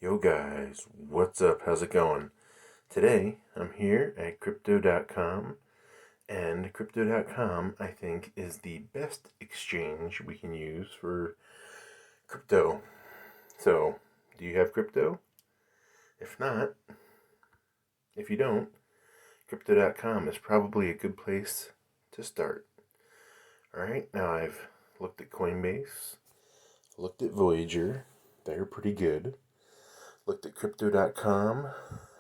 Yo guys, what's up? How's it going? Today, I'm here at Crypto.com, and Crypto.com, I think, is the best exchange we can use for crypto. So, do you have crypto? If not, if you don't, Crypto.com is probably a good place to start. Alright, now I've looked at Coinbase, looked at Voyager, they're pretty good. Looked at Crypto.com,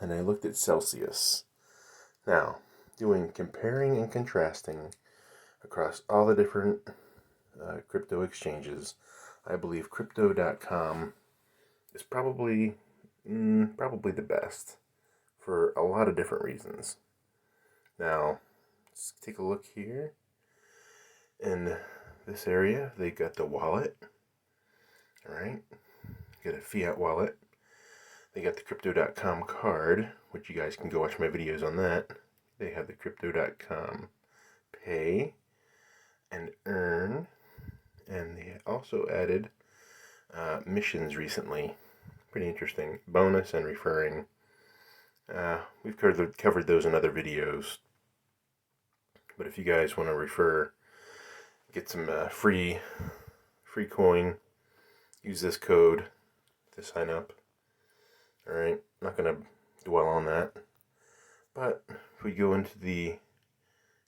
and I looked at Celsius. Now, doing comparing and contrasting across all the different crypto exchanges, I believe Crypto.com is probably the best for a lot of different reasons. Now, let's take a look here. In this area, they got the wallet. All right, got a fiat wallet. They got the Crypto.com card, which you guys can go watch my videos on that. They have the Crypto.com pay and earn, and they also added missions recently. Pretty interesting. Bonus and referring. We've covered those in other videos. But if you guys want to refer, get some free coin, use this code to sign up. Alright, not going to dwell on that. But if we go into the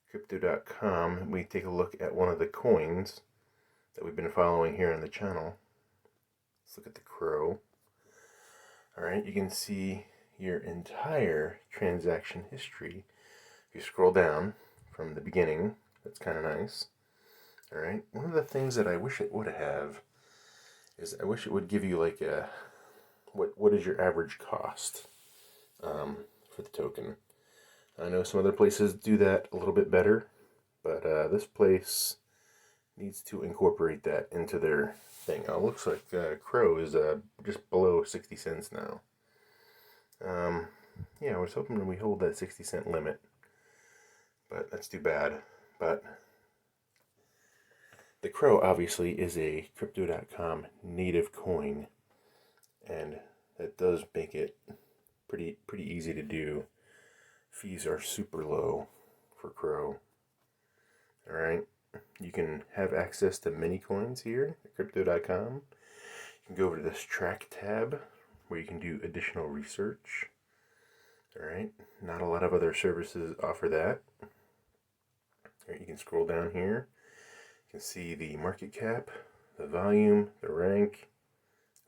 Crypto.com, we take a look at one of the coins that we've been following here on the channel. Let's look at the CRO. Alright, you can see your entire transaction history. If you scroll down from the beginning, that's kind of nice. Alright, one of the things that I wish it would have is I wish it would give you like a what is your average cost for the token. I know some other places do that a little bit better, but this place needs to incorporate that into their thing. Oh, it looks like CRO is just below 60 cents now. Yeah, I was hoping we hold that 60-cent limit, but that's too bad. But the CRO obviously is a Crypto.com native coin, and that does make it pretty easy to do. Fees are super low for CRO. Alright, you can have access to many coins here at Crypto.com. You can go over to this track tab where you can do additional research. Alright, not a lot of other services offer that. Alright, you can scroll down here. You can see the market cap, the volume, the rank.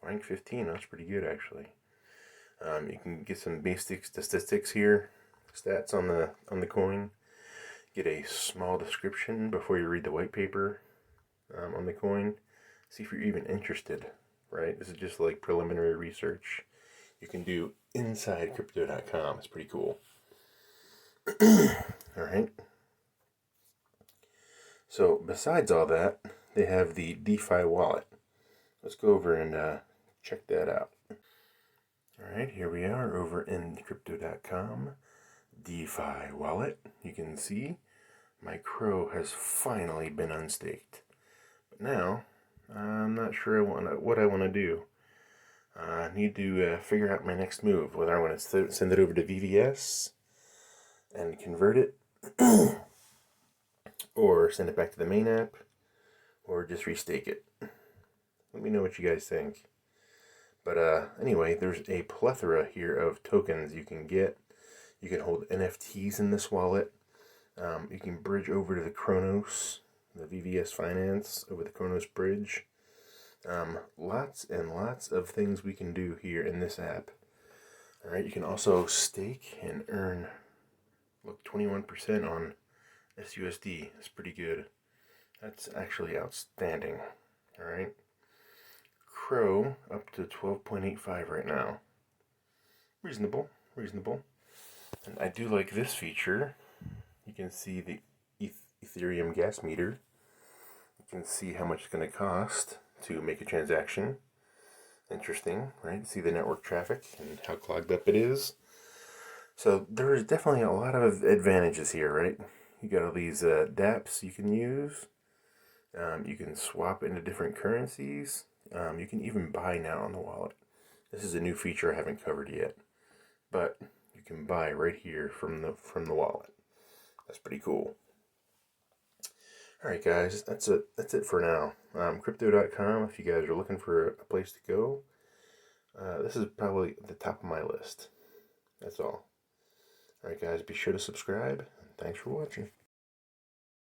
Rank 15, that's pretty good actually. You can get some basic statistics here, stats on the coin. Get a small description before you read the white paper on the coin. See if you're even interested, right? This is just like preliminary research you can do inside Crypto.com. It's pretty cool. Alright. So besides all that, they have the Defi wallet. Let's go over and check that out. Alright, here we are over in Crypto.com Defi wallet. You can see my CRO has finally been unstaked. But now, I'm not sure what I want to do. I need to figure out my next move, whether I want to send it over to VVS and convert it, or send it back to the main app, or just restake it. Let me know what you guys think. But anyway, there's a plethora here of tokens you can get. You can hold NFTs in this wallet. You can bridge over to the Kronos, the VVS Finance over the Kronos bridge. Lots and lots of things we can do here in this app. Alright, you can also stake and earn, look, 21% on SUSD. That's pretty good. That's actually outstanding. Alright. CRO up to 12.85 right now. Reasonable. And I do like this feature. You can see the Ethereum gas meter. You can see how much it's going to cost to make a transaction. Interesting, right? See the network traffic and how clogged up it is. So there is definitely a lot of advantages here, right? You got all these dApps you can use. You can swap into different currencies. You can even buy now on the wallet. This is a new feature I haven't covered yet, but you can buy right here from the wallet. That's pretty cool. All right, guys, that's it for now. Crypto.com. If you guys are looking for a place to go, this is probably at the top of my list. That's all. All right, guys, be sure to subscribe. Thanks for watching.